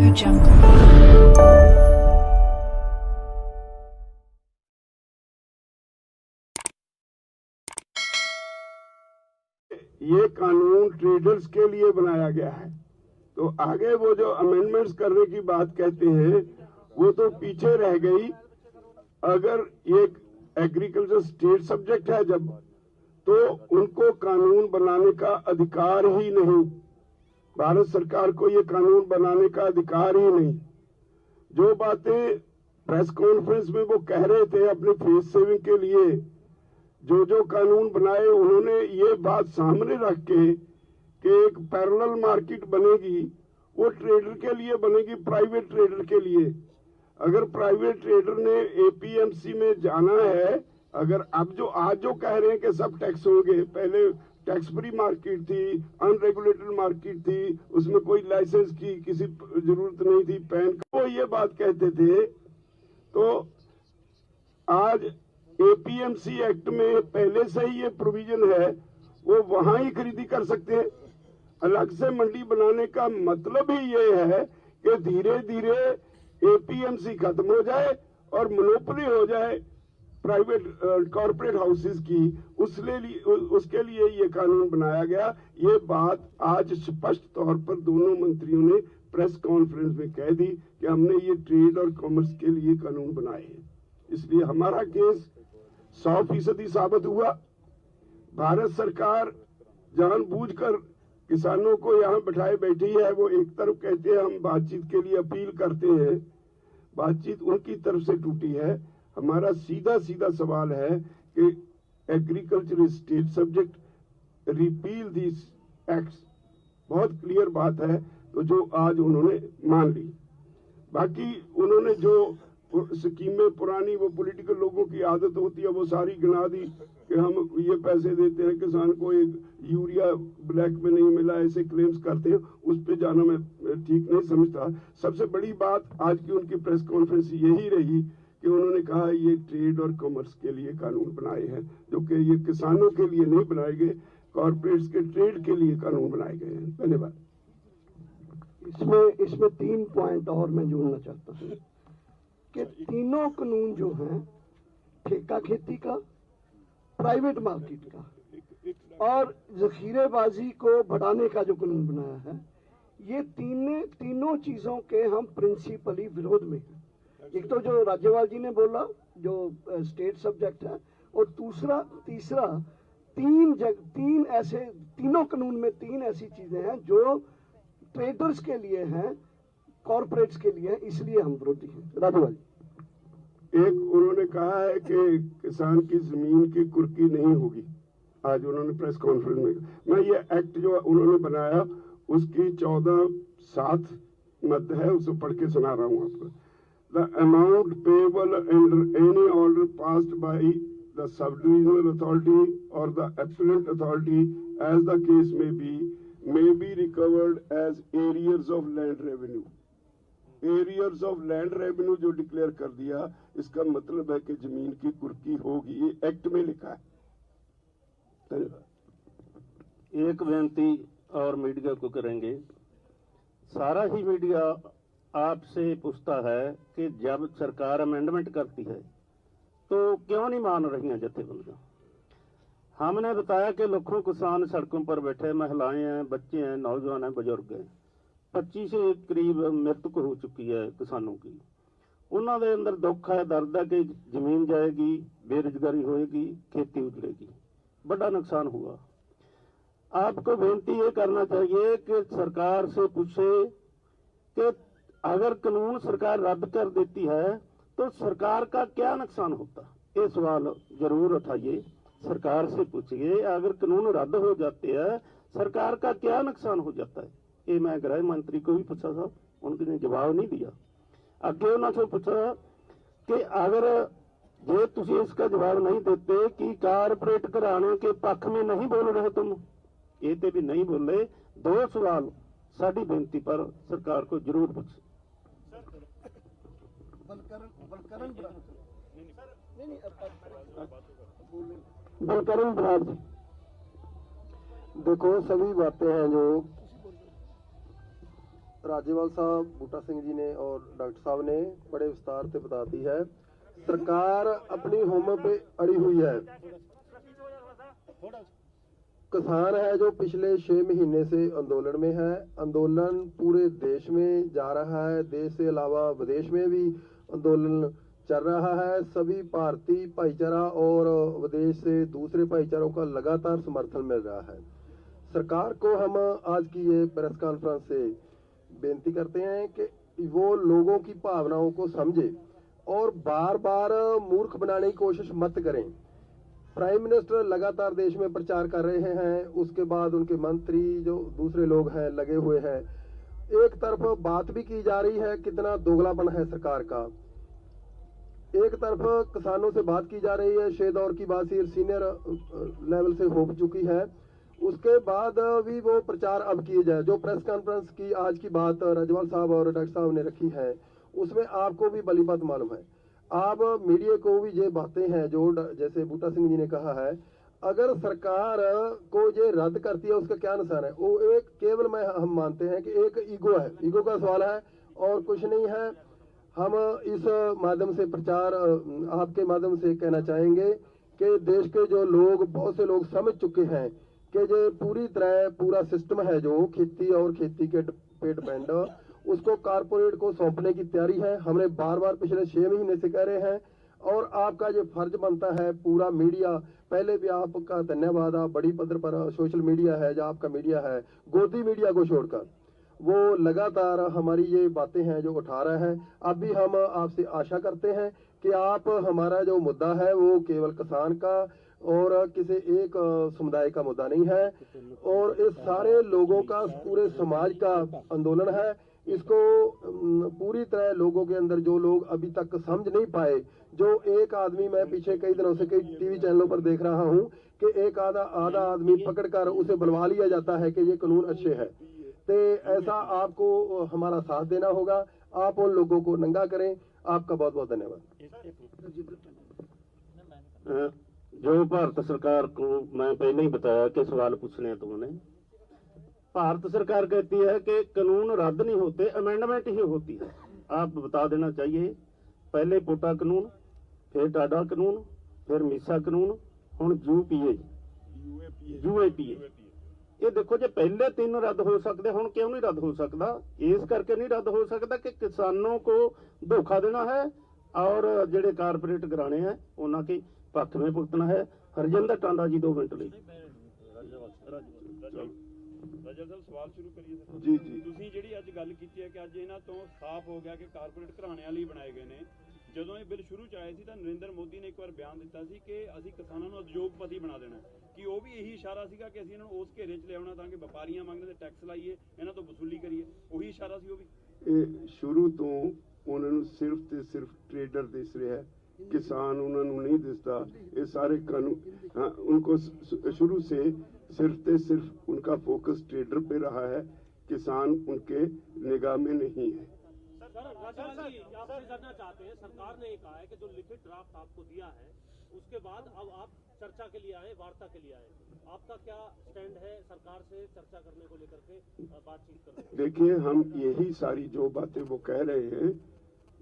ये कानून ट्रेडर्स के लिए बनाया गया है, तो आगे वो जो अमेंडमेंट्स करने की बात कहते हैं वो तो पीछे रह गई। अगर ये एग्रीकल्चर स्टेट सब्जेक्ट है जब, तो उनको कानून बनाने का अधिकार ही नहीं, भारत सरकार को ये कानून बनाने का अधिकार ही नहीं। जो बातें प्रेस कॉन्फ्रेंस में वो कह रहे थे अपने फेस सेविंग के लिए, जो कानून बनाए उन्होंने ये बात सामने रख के कि एक पैरेलल मार्केट बनेगी, वो ट्रेडर के लिए बनेगी, प्राइवेट ट्रेडर के लिए। अगर प्राइवेट ट्रेडर ने एपीएमसी में जाना है, अगर अब जो आज जो कह रहे हैं कि सब टैक्स होंगे, पहले टैक्स फ्री मार्केट थी, अनरेगुलेटेड मार्केट थी, उसमें कोई लाइसेंस की किसी जरूरत नहीं थी, पैन वो ये बात कहते थे। तो आज एपीएमसी एक्ट में पहले से ही ये प्रोविजन है, वो वहां ही खरीदी कर सकते हैं। अलग से मंडी बनाने का मतलब ही ये है कि धीरे धीरे एपीएमसी खत्म हो जाए और मोनोपोली हो जाए प्राइवेट कॉर्पोरेट हाउसेस की। उसके लिए ये कानून बनाया गया। ये बात आज स्पष्ट तौर पर दोनों मंत्रियों ने प्रेस कॉन्फ्रेंस में कह दी कि हमने ये ट्रेड और कॉमर्स के लिए कानून बनाए हैं। इसलिए हमारा केस 100% साबित हुआ। भारत सरकार जानबूझकर किसानों को यहाँ बिठाए बैठी है। वो एक तरफ कहते हैं हम बातचीत के लिए अपील करते हैं, बातचीत उनकी तरफ से टूटी है। हमारा सीधा सीधा सवाल है कि agriculture state subject, repeal this acts, बहुत क्लियर बात है। तो जो आज उन्होंने मान ली, बाकी उन्होंने जो स्कीमें पुरानी, वो पॉलिटिकल लोगों की आदत होती है, वो सारी गिना दी कि हम ये पैसे देते हैं किसान को, एक यूरिया ब्लैक में नहीं मिला, ऐसे क्लेम्स करते हैं। उस पे जाना मैं ठीक नहीं समझता। सबसे बड़ी बात आज की उनकी प्रेस कॉन्फ्रेंस यही रही कि उन्होंने कहा ये ट्रेड और कॉमर्स के लिए कानून बनाए हैं, जो कि ये किसानों के लिए नहीं बनाए गए, कॉर्पोरेट्स के ट्रेड के लिए कानून बनाए गए हैं। धन्यवाद। इसमें 3 पॉइंट और मैं जोड़ना चाहता हूँ कि तीनों कानून जो हैं, ठेका खेती का, प्राइवेट मार्केट का और जखीरेबाजी को बढ़ाने का जो कानून बनाया है, ये तीनों चीजों के हम प्रिंसिपली विरोध में हैं। एक तो जो राज्यपाल जी ने बोला जो स्टेट सब्जेक्ट है, और तीसरा तीनों कानून में 3 ऐसी चीजें हैं जो ट्रेडर्स के लिए हैं, कॉर्पोरेट्स के लिए, इसलिए हम विरोधी हैं। राज्यपाल जी, एक उन्होंने कहा है कि किसान की जमीन की कुर्की नहीं होगी। आज उन्होंने प्रेस कॉन्फ्रेंस में, मैं ये एक्ट जो उन्होंने बनाया उसकी 14(7) मद है, उसे पढ़ के सुना रहा हूँ आपको। The amount payable under any order passed by the sub divisional authority or the appellate authority as the case may be recovered as arrears of land revenue। Arrears of land revenue जो declare कर दिया, इसका मतलब है कि जमीन की कुर्की होगी। ये एक्ट में लिखा है। एक बेनती और मीडिया को करेंगे, सारा ही मीडिया आपसे पूछता है कि जब सरकार अमेंडमेंट करती है तो क्यों नहीं मान रही हैं जथेबंदियां। हमने बताया कि लाखों किसान सड़कों पर बैठे, महिलाएं हैं, बच्चे हैं, नौजवान हैं, बुजुर्ग हैं। 25 के करीब मृतक हो चुकी है किसानों की। उन्होंने अंदर दुख है, दर्द है कि जमीन जाएगी, बेरोजगारी होएगी, खेती उजड़ेगी, बड़ा नुकसान हुआ। आपको बेनती ये करना चाहिए कि सरकार से पूछे कि अगर कानून सरकार रद्द कर देती है तो सरकार का क्या नुकसान होता। ये सवाल जरूर उठाइए, सरकार से पूछिए अगर कानून रद्द हो जाते हैं सरकार का क्या नुकसान हो जाता है। ये मैं गृह मंत्री को भी पूछा था, उन्होंने जवाब नहीं दिया। अगे उन्होंने पूछा कि अगर जे तुम इसका जवाब नहीं देते कि कारपोरेट घराने के पक्ष में नहीं बोल रहे तुम, ये तो भी नहीं बोले। 2 सवाल साड़ी बेनती पर सरकार को जरूर पूछे। बलकरण बराड़ जी, देखो सभी बातें हैं जो राजेवाल साहब, बूटा सिंह जी ने और डॉक्टर साहब ने बड़े विस्तार से बता दी है। सरकार अपनी होम पे अड़ी हुई है। किसान है जो पिछले 6 महीने से आंदोलन में है। आंदोलन पूरे देश में जा रहा है, देश से अलावा विदेश में भी आंदोलन चल रहा है। सभी भारतीय भाईचारा और विदेश से दूसरे भाईचारों का लगातार समर्थन मिल रहा है। सरकार को हम आज की ये प्रेस कॉन्फ्रेंस से बेनती करते हैं कि वो लोगों की भावनाओं को समझे और बार बार मूर्ख बनाने की कोशिश मत करें। प्राइम मिनिस्टर लगातार देश में प्रचार कर रहे हैं, उसके बाद उनके मंत्री जो दूसरे लोग हैं लगे हुए हैं। एक तरफ बात भी की जा रही है, कितना दोगलापन है सरकार का। एक तरफ किसानों से बात की जा रही है, शे दौर की बात सीनियर लेवल से हो चुकी है, उसके बाद भी वो प्रचार अब किए जाए। जो प्रेस कॉन्फ्रेंस की आज की बात राजवाल साहब और डॉक्टर साहब ने रखी है, उसमें आपको भी भली बात मालूम है। आप मीडिया को भी ये बातें हैं जो जैसे बूटा सिंह जी ने कहा है, अगर सरकार को ये रद्द करती है उसका क्या नुकसान है। वो एक केवल हम मानते हैं कि एक ईगो है, ईगो का सवाल है और कुछ नहीं है। हम इस माध्यम से प्रचार आपके माध्यम से कहना चाहेंगे कि देश के जो लोग, बहुत से लोग समझ चुके हैं कि जो पूरी तरह पूरा सिस्टम है जो खेती और खेती के पे डिपेंड, उसको कारपोरेट को सौंपने की तैयारी है। हमने बार बार पिछले 6 महीने से कह रहे हैं और आपका ये फर्ज बनता है। पूरा मीडिया, पहले भी आपका धन्यवाद, आप बड़ी पद्धर पर सोशल मीडिया है जो आपका मीडिया है, गोदी मीडिया को छोड़कर वो लगातार हमारी ये बातें हैं जो उठा रहा है। अब भी हम आपसे आशा करते हैं कि आप हमारा जो मुद्दा है वो केवल किसान का और किसी एक समुदाय का मुद्दा नहीं है और इस सारे लोगों का, पूरे समाज का आंदोलन है। इसको पूरी तरह लोगों के अंदर, जो लोग अभी तक समझ नहीं पाए, जो एक आदमी, मैं पीछे कई दिनों से कई टीवी चैनलों पर देख रहा हूं कि एक आधा आदमी पकड़कर उसे बुलवा लिया जाता है कि ये कानून अच्छे है। तो ऐसा आपको हमारा साथ देना होगा। आप उन लोगों को नंगा करें। आपका बहुत बहुत धन्यवाद। जो भारत सरकार को मैं पहले ही बताया कि सवाल पूछने हैं तुमने। भारत सरकार कहती है कि कानून रद्द नहीं होते, अमेंडमेंट ही होती है। आप बता देना चाहिए, पहले पोटा कानून, फिर टाडा कानून, फिर मीसा कानून, हुण यूएपीए। ये देखो जे पहले 3 रद्द हो सकते, हुण क्यों नहीं रद्द हो सकता? इस करके नहीं रद्द हो सकता कि किसानों को धोखा देना है और जेडे कारपोरेट घराने हैं उन्हों के पक्ष में भुगतना है। हरजिंदर टांडा जी 2 मिनट ਲਈ। ਰਾਜਾ ਸਾਹਿਬ ਸਵਾਲ ਸ਼ੁਰੂ ਕਰੀਏ ਸਰ। जी जी ਤੁਸੀਂ ਜਿਹੜੀ ਅੱਜ ਗੱਲ ਕੀਤੀ ਹੈ ਕਿ ਅੱਜ ਇਹਨਾਂ ਤੋਂ ਸਾਫ਼ ਹੋ ਗਿਆ ਕਿ ਕਾਰਪੋਰੇਟ ਘਰਾਣਿਆਂ ਲਈ ਬਣਾਏ ਗਏ ਨੇ। ਜਦੋਂ ਇਹ ਬਿੱਲ ਸ਼ੁਰੂ ਚ ਆਏ ਸੀ ਤਾਂ ਨਰਿੰਦਰ ਮੋਦੀ ਨੇ ਇੱਕ ਵਾਰ ਬਿਆਨ ਦਿੱਤਾ ਸੀ ਕਿ ਅਸੀਂ ਕਿਸਾਨਾਂ ਨੂੰ ਉਦਯੋਗਪਤੀ ਬਣਾ ਦੇਣਾ। ਕਿ ਉਹ ਵੀ ਇਹੀ ਇਸ਼ਾਰਾ ਸੀਗਾ ਕਿ ਅਸੀਂ ਇਹਨਾਂ ਨੂੰ ਉਸ ਘੇਰੇ 'ਚ ਲਿਆਉਣਾ ਤਾਂ ਕਿ ਵਪਾਰੀਆਂ ਮੰਗਦੇ ਤੇ ਟੈਕਸ ਲਾਈਏ, ਇਹਨਾਂ ਤੋਂ ਵਸੂਲੀ ਕਰੀਏ। ਉਹੀ ਇਸ਼ਾਰਾ ਸੀ ਉਹ ਵੀ। ਇਹ ਸ਼ੁਰੂ ਤੋਂ ਉਹਨਾਂ ਨੂੰ ਸਿਰਫ ਤੇ ਸਿਰਫ ਟ੍ਰੇਡਰ ਦਿਸ ਰਿਹਾ ਹੈ, किसान उन्होंने नहीं दिसता। ये सारे कानून, हाँ, उनको शुरू से सिर्फ उनका फोकस ट्रेडर पे रहा है, किसान उनके निगाह में नहीं है। आपसे जानना चाहते हैं, सरकार ने कहा है कि जो लिखित ड्राफ्ट आपको दिया है उसके बाद अब आप चर्चा के लिए आए, वार्ता के लिए आए, आपका क्या स्टैंड है सरकार से चर्चा करने को लेकर के, बातचीत करने? देखिए, हम यही सारी जो बातें वो कह रहे हैं,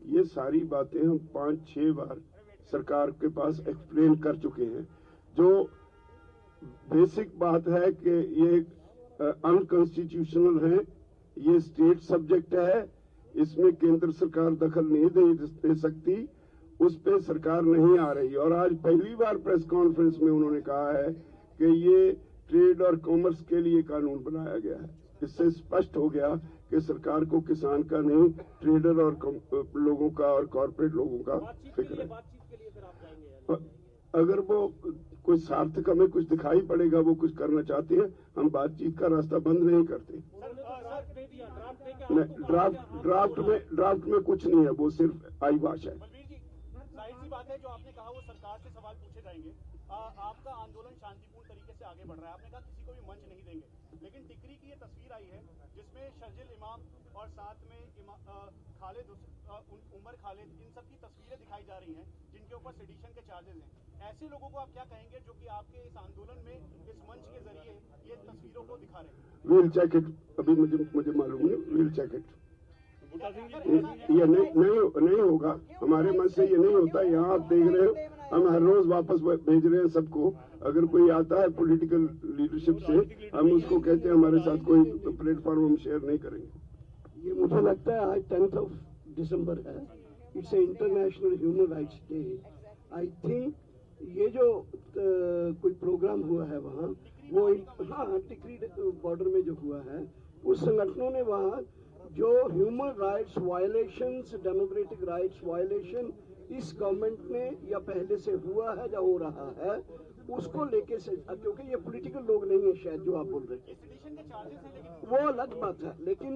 ये सारी बातें हम 5-6 बार सरकार के पास एक्सप्लेन कर चुके हैं। जो बेसिक बात है कि ये अनकॉन्स्टिट्यूशनल है, ये स्टेट सब्जेक्ट है, इसमें केंद्र सरकार दखल नहीं दे सकती, उस पे सरकार नहीं आ रही। और आज पहली बार प्रेस कॉन्फ्रेंस में उन्होंने कहा है कि ये ट्रेड और कॉमर्स के लिए कानून बनाया गया है। इससे स्पष्ट हो गया कि सरकार को किसान का नहीं, ट्रेडर और लोगों का और कॉर्पोरेट लोगों का फिक्र है। अगर वो कोई सार्थक हमें कुछ दिखाई पड़ेगा, वो कुछ करना चाहते हैं, हम बातचीत का रास्ता बंद नहीं करते। ड्राफ्ट में कुछ नहीं है, वो सिर्फ आईवाश है। जाहिर सी बात है, जो आपने कहा वो सरकार से सवाल पूछे जाएंगे। आपका आंदोलन शांतिपूर्ण तरीके से आगे बढ़ रहा है, आपने कहा किसी को भी मंच नहीं देंगे, लेकिन टिकरी की ये तस्वीर आई है जिसमें शर्जिल इमाम और साथ में खालिद उमर खालिद इन सब की तस्वीरें दिखाई जा रही हैं जिनके ऊपर सेडिशन के चार्जेस हैं। ऐसे लोगों को आप क्या कहेंगे जो कि आपके इस आंदोलन में इस मंच के जरिए ये तस्वीरों को दिखा रहे हैं? विल चेक इट, अभी मुझे मालूम नहीं, विल चेक इट। ये नहीं होगा, हमारे मन से ये नहीं होता। यहाँ आप देख रहे हो हम हर रोज वापस भेज रहे हैं सबको। अगर कोई आता है पॉलिटिकल लीडरशिप से, हम उसको कहते हैं हमारे साथ कोई प्लेटफॉर्म हम शेयर नहीं करेंगे। ये मुझे लगता है आज 10 दिसंबर है, it's a international human rights day. I think ये जो कोई प्रोग्राम हुआ है वहाँ, वो हाँ टिकरी बॉर्डर में जो हुआ है, उस संगठनों ने वहाँ जो human rights violations, democratic rights violation इस गवर्नमेंट ने या पहले से हुआ है या हो रहा है, उसको लेके से, क्योंकि ये पॉलिटिकल लोग नहीं है शायद जो आप बोल रहे हैं, वो अलग बात है। लेकिन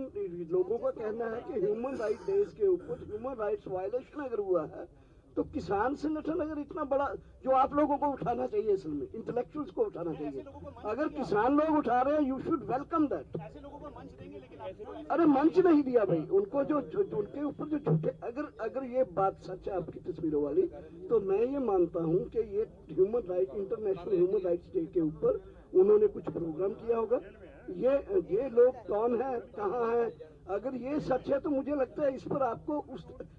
लोगों का कहना है कि ह्यूमन राइट डेज के ऊपर ह्यूमन राइट्स वायलेशन अगर हुआ है, तो किसान संगठन अगर इतना बड़ा, जो आप लोगों को उठाना चाहिए, असल में इंटेलेक्चुअल्स को उठाना चाहिए, अगर किसान लोग उठा रहे हैं, यू शुड वेलकम दैट। ऐसे लोगों को मंच देंगे, लेकिन अरे मंच नहीं दिया भाई उनको, जो उनके ऊपर जो झूठे, अगर ये बात सच है आपकी तस्वीरों वाली, तो मैं ये मानता हूँ कि ये human right, international human rights day के ऊपर उन्होंने कुछ प्रोग्राम किया होगा। ये लोग कौन है, कहाँ है, अगर ये सच है तो मुझे लगता है इस पर आपको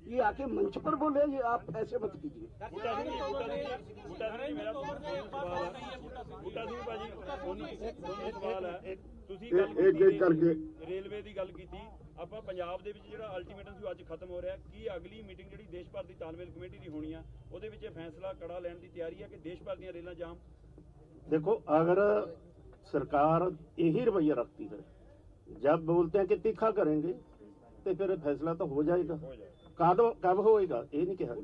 ये आके मंच पर बोले, ये आप ऐसे मत कीजिए। एक करके रेलवे ਦੀ ਗੱਲ ਕੀਤੀ ਆਪਾਂ, ਪੰਜਾਬ ਦੇ ਵਿੱਚ ਜਿਹੜਾ ਅਲਟੀਮੇਟਮ ਸੀ ਅੱਜ ਖਤਮ ਹੋ ਰਿਹਾ, ਕੀ ਅਗਲੀ ਮੀਟਿੰਗ ਜਿਹੜੀ ਦੇਸ਼ ਭਰ ਦੀ ਤਾਲਮੇਲ ਕਮੇਟੀ ਦੀ ਹੋਣੀ ਆ, ਉਹਦੇ ਵਿੱਚ ਫੈਸਲਾ ਕੜਾ ਲੈਣ ਦੀ ਤਿਆਰੀ ਹੈ ਕਿ ਦੇਸ਼ ਭਰ ਦੀਆਂ ਰੇਲਾਂ ਜਾਮ? देखो, अगर सरकार यही रवैया रखती है, जब बोलते हैं कि तीखा करेंगे, तो फिर फैसला तो हो जाएगा। कब होएगा ये नहीं कहा।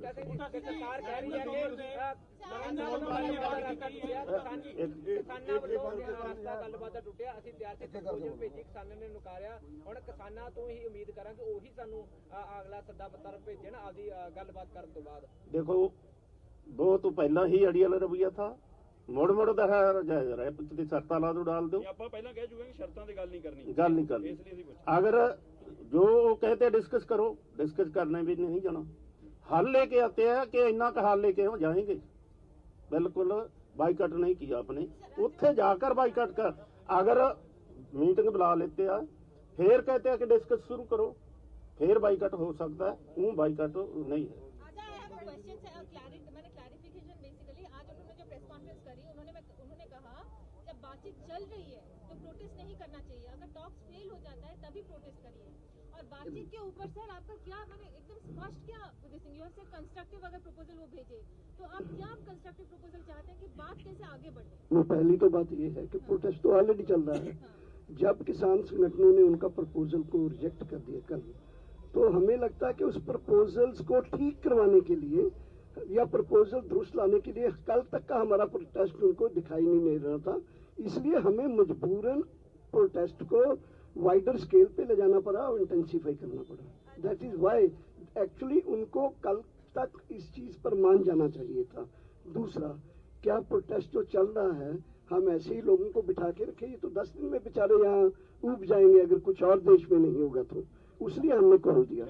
देखो, वो तो पहला ही अड़ियल रवैया था, मुड़ ਦਾ ਜਾਇਜ਼ ਰਿਹਾ, ਕਿਤੇ ਸ਼ਰਤਾਂ ਲਾ ਦੋ, डाल दो। ਆਪਾਂ ਪਹਿਲਾਂ ਕਹਿ ਚੁੱਕੇ ਕਿ ਸ਼ਰਤਾਂ ਤੇ ਗੱਲ ਨਹੀਂ ਕਰਨੀ, ਗੱਲ ਨਹੀਂ ਕਰਨੀ। अगर जो कहते डिस्कस करो, डिस्कस करने भी नहीं जाना, हल लेके आते हैं कि इन्ना का हल लेके हम जाएंगे। बिल्कुल बाइकआउट नहीं किया आपने, उत्थे जाकर बाइकआउट कर, अगर मीटिंग बुला लेते हैं फिर कहते हैं कि डिस्कस शुरू करो, फिर बाइकआउट हो सकता है, वो बाइकआउट नहीं है। चल रही है तो प्रोटेस्ट नहीं करना चाहिए, अगर टॉक्स फेल हो जाता है तभी प्रोटेस्ट करिए। और बातचीत के ऊपर सर आपका क्या, मैंने एकदम स्पष्ट क्या यू हैव सेड कंस्ट्रक्टिव, अगर प्रपोजल वो भेजे तो आप क्या कंस्ट्रक्टिव प्रपोजल चाहते हैं कि बात कैसे आगे बढ़े? पहली तो बात ये है कि प्रोटेस्ट तो ऑलरेडी चल रहा है। जब किसान संगठनों ने उनका प्रपोजल को रिजेक्ट कर दिया कल, तो हमें लगता है कि उस प्रपोजल्स को ठीक करवाने के लिए या प्रपोजल दुरुस्त लाने के लिए कल तक का हमारा प्रोटेस्ट उनको दिखाई नहीं रहा था, इसलिए हमें मजबूरन प्रोटेस्ट को वाइडर स्केल पे ले जाना पड़ा और इंटेंसिफाई करना पड़ा। दैट इज व्हाई एक्चुअली उनको कल तक इस चीज पर मान जाना चाहिए था। दूसरा, क्या प्रोटेस्ट जो चल रहा है हम ऐसे ही लोगों को बिठा के रखे, ये तो 10 दिन में बेचारे यहाँ उब जाएंगे अगर कुछ और देश में नहीं होगा तो, इसलिए हमने कॉल दिया।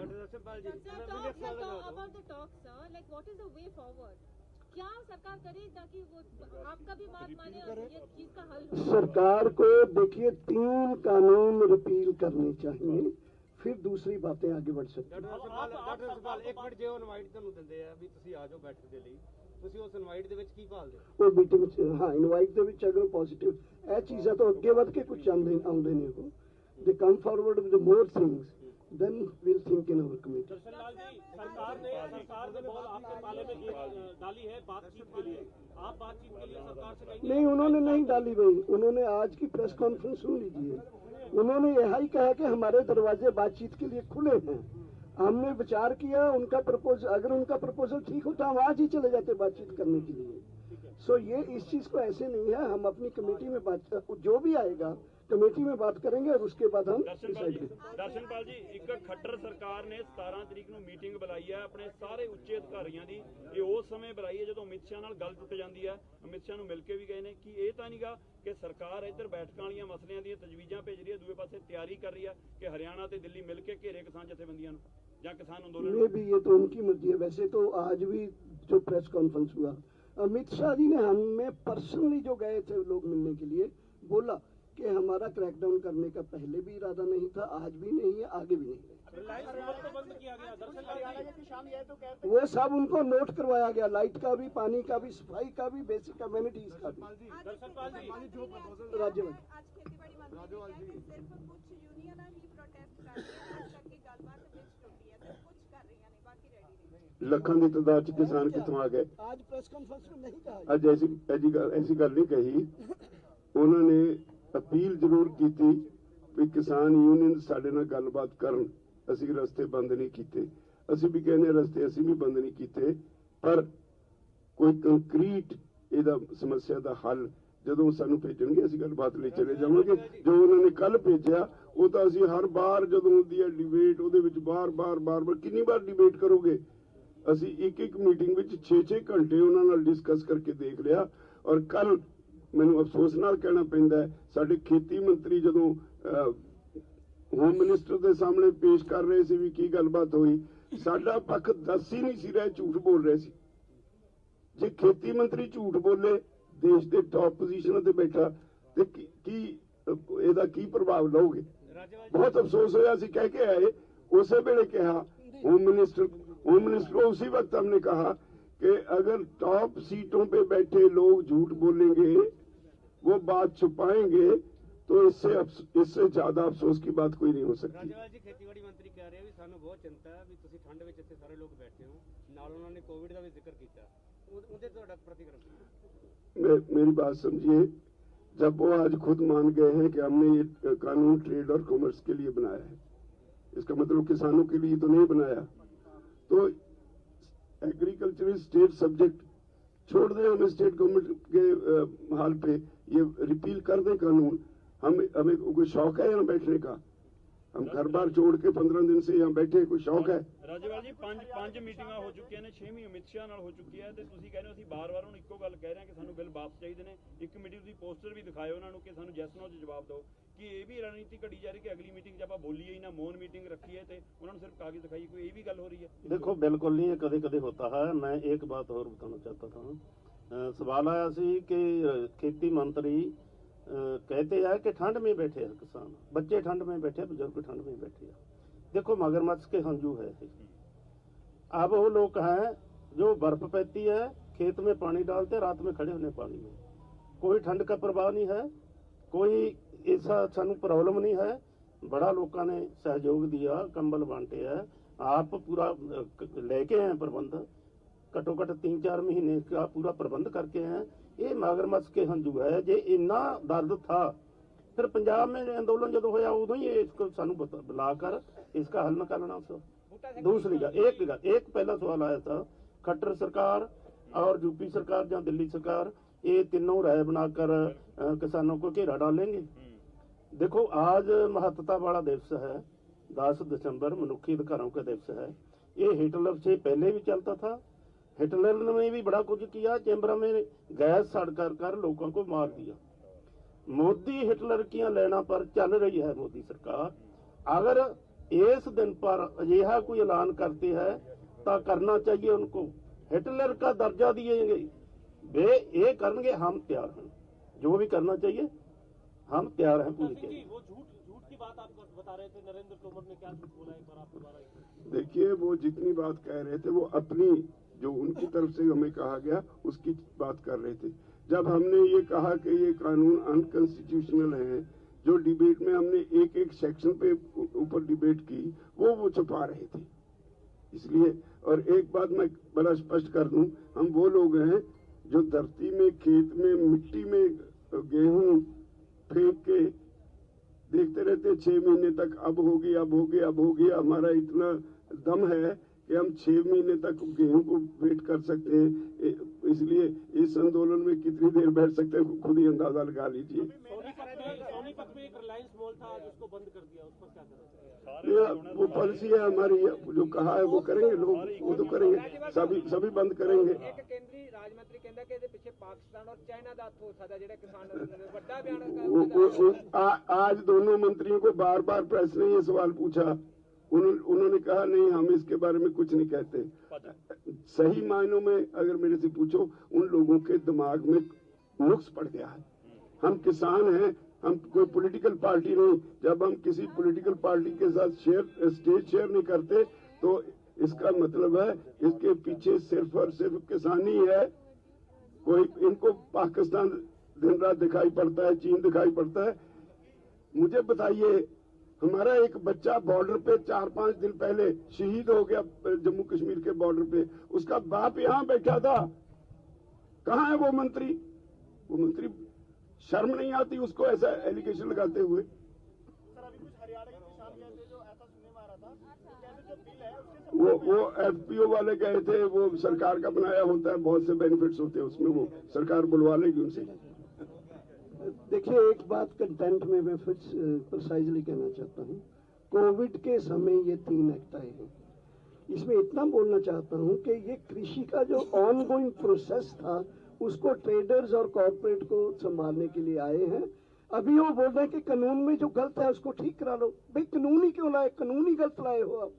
क्या सरकार करे ताकि वो आपका भी बात माने और ये चीज का हल हो? सरकार को देखिए 3 कानून रिपील करने चाहिए, फिर दूसरी बातें आगे बढ़ सकती हैं। डॉक्टर सवाल एक मिनट जो इनवाइट ਤੁਹਾਨੂੰ ਦਿੰਦੇ ਆ ਵੀ ਤੁਸੀਂ ਆ ਜਾਓ ਬੈਠਕ ਦੇ ਲਈ, ਤੁਸੀਂ ਉਸ ਇਨਵਾਈਟ ਦੇ ਵਿੱਚ ਕੀ ਭਾਲਦੇ ਹੋ? ਉਹ ਮੀਟਿੰਗ ਹਾਂ ਇਨਵਾਈਟ ਦੇ ਵਿੱਚ ਅਗਰ ਪੋਜ਼ਿਟਿਵ ਇਹ ਚੀਜ਼ਾਂ ਤੋਂ ਅੱਗੇ ਵੱਧ ਕੇ ਕੁਝ ਆਉਂਦੇ ਨੇ, ਉਹ ਦੇ come forward with more things, then we'll think in our committee। दरअसल जी, सरकार ने बहुत आपके पाले में डाली है बातचीत के लिए, आप बातचीत के लिए सरकार से कहेंगे? नहीं, उन्होंने नहीं डाली भाई, उन्होंने आज की प्रेस कॉन्फ्रेंस सुन लीजिए, उन्होंने यही कहा कि हमारे दरवाजे बातचीत के लिए खुले हैं। हमने विचार किया, उनका प्रपोजल, अगर उनका प्रपोजल ठीक होता हम आज ही चले जाते बातचीत करने के लिए। सो ये इस चीज को ऐसे नहीं है, हम अपनी कमेटी में बात, जो भी आएगा कमेटी में बात करेंगे और उसके बाद हम ਦਰਸ਼ਨਪਾਲ ਜੀ, ਇੱਕ ਖੱਟਰ ਸਰਕਾਰ ਨੇ 17 ਤਰੀਕ ਨੂੰ ਮੀਟਿੰਗ ਬੁਲਾਈ ਹੈ ਆਪਣੇ ਸਾਰੇ ਉੱਚੇ ਅਧਿਕਾਰੀਆਂ ਦੀ। ਇਹ ਉਸ ਸਮੇਂ ਬੁਲਾਈ ਹੈ ਜਦੋਂ ਅਮਿਤ ਸ਼ਾਹ ਨਾਲ ਗੱਲ ਟੁੱਟ ਜਾਂਦੀ ਹੈ, ਅਮਿਤ ਸ਼ਾਹ ਨੂੰ ਮਿਲ ਕੇ ਵੀ ਗਏ ਨੇ। ਕਿ ਇਹ ਤਾਂ ਨਹੀਂਗਾ ਕਿ ਸਰਕਾਰ ਇੱਧਰ ਬੈਠਕਾਂ ਵਾਲੀਆਂ ਮਸਲਿਆਂ ਦੀਆਂ ਤਜਵੀਜ਼ਾਂ ਭੇਜ ਰਹੀ ਹੈ, ਦੂਏ ਪਾਸੇ ਤਿਆਰੀ ਕਰ ਰਹੀ ਹੈ ਕਿ ਹਰਿਆਣਾ ਤੇ ਦਿੱਲੀ ਮਿਲ ਕੇ ਘੇਰੇ ਕਿਸਾਨ ਜਥੇਬੰਦੀਆਂ ਨੂੰ? या किसान आंदोलन में भी ये तो उनकी मर्जी है। वैसे तो आज भी जो प्रेस कॉन्फ्रेंस हुआ, अमित शाह जी ने हमें पर्सनली जो गए थे लोग मिलने के लिए, बोला कि हमारा क्रैकडाउन करने का पहले भी इरादा नहीं था, आज भी नहीं है, आगे भी नहीं है। वो सब उनको नोट करवाया गया, लाइट का भी, पानी का भी, सफाई का भी, बेसिक कम्युनिटीज का भी। राज्यपाल ਲੱਖਾਂ ਦੀ ਤਾਦਾਦ ਚ ਕਿਸਾਨ ਕਿੱਥੋਂ ਆ ਗਏ? आज प्रेस कॉन्फ्रेंस में नहीं कहा। ਅੱਜ ਐਸੀ ਗੱਲ ਨਹੀਂ ਕਹੀ। ਉਹਨਾਂ ਨੇ ਅਪੀਲ ਜ਼ਰੂਰ ਕੀਤੀ ਵੀ ਕਿਸਾਨ ਯੂਨੀਅਨ ਸਾਡੇ ਨਾਲ ਗੱਲਬਾਤ ਕਰਨ, ਅਸੀਂ ਰਸਤੇ ਬੰਦ ਨਹੀਂ ਕੀਤੇ। ਅਸੀਂ ਵੀ ਕਹਿੰਦੇ ਰਸਤੇ ਅਸੀਂ ਵੀ ਬੰਦ ਨਹੀਂ ਕੀਤੇ, ਪਰ ਕੋਈ ਕੰਕਰੀਟ ਇਹਦਾ ਸਮੱਸਿਆ ਦਾ ਹੱਲ ਜਦੋਂ ਸਾਨੂੰ ਭੇਜਣਗੇ ਅਸੀਂ ਗੱਲਬਾਤ ਲਈ ਚਲੇ ਜਾਵਾਂਗੇ। ਜੋ ਉਹਨਾਂ ਨੇ ਕੱਲ ਭੇਜਿਆ ਉਹ ਤਾਂ ਅਸੀਂ ਹਰ ਵਾਰ ਜਦੋਂ ਹੁੰਦੀ ਹੈ ਡਿਬੇਟ, ਉਹਦੇ ਵਿੱਚ ਬਾਰ-ਬਾਰ ਕਿੰਨੀ ਵਾਰ ਡਿਬੇਟ ਕਰੋਗੇ? ਅਸੀਂ ਇੱਕ ਮੀਟਿੰਗ ਵਿੱਚ 6-6 ਘੰਟੇ ਉਹਨਾਂ ਨਾਲ ਡਿਸਕਸ ਕਰਕੇ ਦੇਖ ਲਿਆ। ਔਰ ਕੱਲ ਮੈਨੂੰ ਅਫਸੋਸ ਨਾਲ ਕਹਿਣਾ ਪੈਂਦਾ ਹੈ, ਸਾਡੇ ਖੇਤੀ ਮੰਤਰੀ ਜਦੋਂ ਹੋਮ ਮਿਨਿਸਟਰ ਦੇ ਸਾਹਮਣੇ ਪੇਸ਼ ਕਰ ਰਹੇ ਸੀ ਵੀ ਕੀ ਗੱਲਬਾਤ ਹੋਈ, ਸਾਡਾ ਪੱਖ ਦੱਸ ਹੀ ਨਹੀਂ ਸੀ ਰਿਹਾ, ਝੂਠ ਬੋਲ ਰਹੇ ਸੀ। ਜੇ ਖੇਤੀ ਮੰਤਰੀ ਝੂਠ ਬੋਲੇ, ਦੇਸ਼ ਦੇ ਟੌਪ ਪੋਜੀਸ਼ਨ ਤੇ ਬੈਠਾ, ਤੇ ਕੀ ਇਹਦਾ ਕੀ ਪ੍ਰਭਾਵ ਲਓਗੇ? ਬਹੁਤ ਅਫਸੋਸ ਹੋਇਆ। ਅਸੀਂ ਕਹਿ ਕੇ ਆਏ, ਉਸੇ ਵੇਲੇ ਕਿਹਾ होम मिनिस्टर को, उसी वक्त हमने कहा कि अगर टॉप सीटों पे बैठे लोग झूठ बोलेंगे, वो बात छुपाएंगे, तो इससे ज्यादा अफसोस की बात कोई नहीं हो सकती। राज्यपाल जी, खेतीबाड़ी मंत्री कह रहे हैं सानू बहुत चिंता है भी तुसी ठंड विच इत्थे सारे लोग बैठे हो, नाल उन्होंने कोविड का भी जिक्र किया, उहदे तुहाडा प्रतिक्रिया? मेरी बात समझिए, जब वो आज खुद मान गए हैं कि हमने ये कानून ट्रेड और कॉमर्स के लिए बनाया है, इसका मतलब किसानों के लिए तो नहीं बनाया, तो एग्रीकल्चर स्टेट सब्जेक्ट छोड़ दें, हम स्टेट गवर्नमेंट के हाल पे ये रिपील कर दें कानून। हमें कोई शौक है यहाँ बैठने का? हम घर बार छोड़ के 15 दिन से यहाँ बैठे, कोई शौक है? ਰਾਜੇਵਾਲ ਜੀ ਪੰਜ ਮੀਟਿੰਗਾਂ ਹੋ ਚੁੱਕੀਆਂ ਨੇ, 6ਵੀਂ ਅਮਿਤ ਸ਼ਾਹ ਨਾਲ ਹੋ ਚੁੱਕੀ ਹੈ, ਤੇ ਤੁਸੀਂ ਕਹਿੰਦੇ ਹੋ ਅਸੀਂ ਬਾਰ-ਬਾਰ ਹੁਣ ਇੱਕੋ ਗੱਲ ਕਹਿ ਰਹੇ ਹਾਂ ਕਿ ਸਾਨੂੰ ਬਿੱਲ ਵਾਪਸ ਚਾਹੀਦੇ ਨੇ। ਇੱਕ ਮੀਟਿੰਗ ਤੁਸੀਂ ਪੋਸਟਰ ਵੀ ਦਿਖਾਏ ਉਹਨਾਂ ਨੂੰ ਕਿ ਸਾਨੂੰ ਜੈਸ ਨੋ 'ਚ ਜਵਾਬ ਦਿਓ। ਕਿ ਇਹ ਵੀ ਰਣਨੀਤੀ ਘੜੀ ਜਾ ਰਹੀ ਕਿ ਅਗਲੀ ਮੀਟਿੰਗ 'ਚ ਆਪਾਂ ਬੋਲੀਏ ਹੀ ਨਾ, ਮੌਨ ਮੀਟਿੰਗ ਰੱਖੀ है ਤੇ ਉਹਨਾਂ ਨੂੰ ਸਿਰਫ ਕਾਗਜ਼ ਦਿਖਾਈਏ, ਕੋਈ ਇਹ ਵੀ ਗੱਲ ਹੋ ਰਹੀ है? देखो बिल्कुल नहीं, कदे कदे होता है। मैं एक बात और बताना चाहता था। सवाल आया सी कि खेती मंत्री कहते हैं कि ठंड में बैठे हैं किसान, बच्चे ठंड में बैठे, बुजुर्ग ठंड में बैठे हैं। देखो मगरमच्छ के हंजू है। अब वो लोग हैं जो बर्फ पैती है, खेत में पानी डालते, रात में खड़े होने पानी में, कोई ठंड का प्रभाव नहीं है, कोई ऐसा सानू प्रॉब्लम नहीं है। बड़ा लोगों ने सहयोग दिया, कंबल बांटे है, आप पूरा लेके हैं प्रबंध, घट्टो घट्ट 3-4 महीने का पूरा प्रबंध करके हैं। ये मगरमच्छ के हंजू है। जे इन्ना दर्द था, फिर पंजाब में आंदोलन जो होया उदों ही इसको सानू बुलाकर इसका हल निकालना था। दूसरी एक पहला सवाल आया था, खट्टर सरकार और यूपी सरकार या दिल्ली सरकार, ये तीनों राय बनाकर किसानों को घेरा डालेंगे। देखो आज महत्ता वाला दिवस है, 10 दिसंबर मनुखी अधिकारों का दिवस है। ये हिटलर से पहले भी चलता था, हिटलर ने भी बड़ा कुछ किया, चैम्बर में गैस सड़ कर लोगों को मार दिया। मोदी हिटलर की लेना पर चल रही है मोदी सरकार। अगर इस दिन पर अजिहा कोई ऐलान करते हैं तो करना चाहिए उनको, हिटलर का दर्जा दिएंगे, वे ये करेंगे, हम तैयार हैं, जो भी करना चाहिए हम तैयार हैं पूरी तरह। वो झूठ की बात आप बता रहे थे, नरेंद्र तोमर ने क्या झूठ बोला, एक बार आप दोबारा? देखिए, वो जितनी बात कह रहे थे वो अपनी, जो उनकी तरफ से हमें कहा गया उसकी बात कर रहे थे। जब हमने ये कहा कि ये कानून अनकॉन्स्टिट्यूशनल है, जो डिबेट में हमने एक सेक्शन पे ऊपर डिबेट की, वो छुपा रहे थे। इसलिए, और एक बात मैं बड़ा स्पष्ट कर दूं, हम वो लोग हैं जो धरती में, खेत में, मिट्टी में गेहूं फेंक के देखते रहते 6 महीने तक, अब होगी। हमारा इतना दम है कि हम 6 महीने तक गेहूं को वेट कर सकते हैं। इसलिए इस आंदोलन में कितनी देर बैठ सकते हैं खुद ही अंदाजा लगा लीजिए। सोनीपत में एक रिलायंस मॉल था, आज उसको बंद कर दिया, उस पर क्या करना चाहिए? वो पॉलिसी है हमारी, जो कहा है वो करेंगे लोग, वो तो करेंगे, सभी बंद करेंगे। एक केंद्रीय राज मंत्री कहता कि ਇਹਦੇ ਪਿੱਛੇ ਪਾਕਿस्तान और चाइना ਦਾ ਹੱਥ ਹੋ ਸਕਦਾ, ਜਿਹੜੇ किसान ਵੱਡਾ ਬਿਆਨ आज दोनों मंत्रियों को बार-बार प्रेस ने ये सवाल पूछा उन्होंने कहा नहीं, हम इसके बारे में कुछ नहीं कहते। सही मायनों में अगर मेरे से पूछो, उन लोगों के दिमाग में नुक्स पड़ गया है। हम किसान हैं, हम कोई पॉलिटिकल पार्टी नहीं। जब हम किसी पॉलिटिकल पार्टी के साथ स्टेज शेयर नहीं करते तो इसका मतलब है इसके पीछे सिर्फ और सिर्फ किसानी है। कोई इनको पाकिस्तान दिन रात दिखाई पड़ता है, चीन दिखाई पड़ता है। मुझे बताइए, हमारा एक बच्चा बॉर्डर पे 4-5 दिन पहले शहीद हो गया, जम्मू कश्मीर के बॉर्डर पे। उसका बाप यहाँ बैठा था। कहाँ है वो मंत्री? वो मंत्री, शर्म नहीं आती उसको ऐसा एलिगेशन लगाते हुए? सर अभी कुछ हरियाणा के किसान गए थे जो ऐसा सुनने में आ रहा था, कैसे जो बिल है उसके वो FPO वाले गए थे। वो सरकार का बनाया होता है, बहुत से बेनिफिट्स होते हैं उसमें, वो सरकार बुलवा लेगी उनसे। देखिए, एक बात कंटेंट में मैं फिर प्रिसाइजली कहना चाहता हूँ। कोविड के समय ये 3 एक्ट आए हैं। इसमें इतना बोलना चाहता हूँ कि ये कृषि का जो ऑनगोइंग प्रोसेस था उसको ट्रेडर्स और कॉर्पोरेट को संभालने के लिए आए हैं। अभी वो बोल रहे हैं कि कानून में जो गलत है उसको ठीक करा लो। भाई कानून ही क्यों लाए? कानून ही गलत लाए हो आप।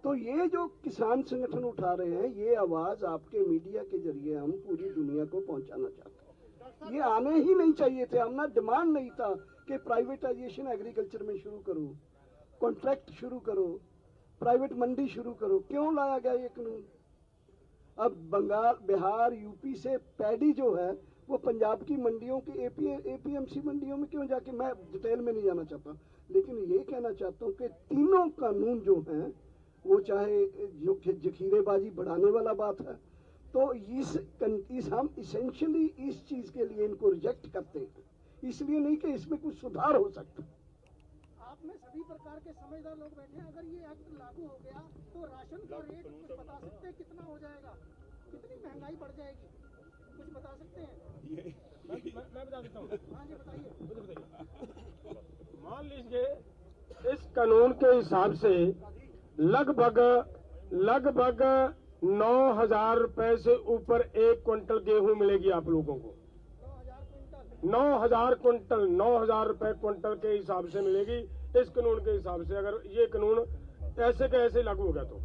तो ये जो किसान संगठन उठा रहे हैं, ये आवाज आपके मीडिया के जरिए हम पूरी दुनिया को पहुंचाना चाहते हैं। ये आने ही नहीं चाहिए थे। हमने डिमांड नहीं था कि प्राइवेटाइजेशन एग्रीकल्चर में शुरू करो, कॉन्ट्रैक्ट शुरू करो, प्राइवेट मंडी शुरू करो। क्यों लाया गया ये कानून? अब बंगाल, बिहार, यूपी से पैडी जो है वो पंजाब की मंडियों की APMC मंडियों में क्यों जाके, मैं डिटेल में नहीं जाना चाहता, लेकिन ये कहना चाहता हूँ कि तीनों कानून जो हैं वो चाहे जो जखीरेबाजी बढ़ाने वाला बात है, तो इस हम इसेंशियली इस चीज के लिए इनको रिजेक्ट करते हैं, इसलिए नहीं कि इसमें कुछ सुधार हो सकता। आप में सभी प्रकार के समझदार लोग बैठे हैं। अगर ये एक्ट लागू हो गया तो राशन का रेट कुछ बता सकते हैं कितना हो जाएगा? कितनी महंगाई बढ़ जाएगी? कुछ बता सकते हैं? मैं बता देता हूँ। हाँ जी बताइए। मान लीजिए इस कानून के हिसाब से लगभग 9,000 रुपए से ऊपर 1 क्विंटल गेहूं मिलेगी आप लोगों को। 9,000 क्विंटल, 9,000 रुपए क्विंटल के हिसाब से मिलेगी इस कानून के हिसाब से। अगर ये कानून ऐसे के ऐसे लागू हो गया तो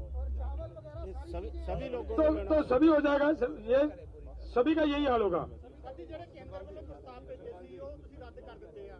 सभी लोगों तो सभी हो जाएगा। ये सभी का यही हाल होगा। ਜਿਹੜੇ ਕੇਂਦਰ ਵੱਲੋਂ ਪ੍ਰਸਤਾਵ ਭੇਜੇ ਸੀ ਉਹ ਤੁਸੀਂ ਰੱਦ ਕਰ ਦਿੱਤੇ ਆ।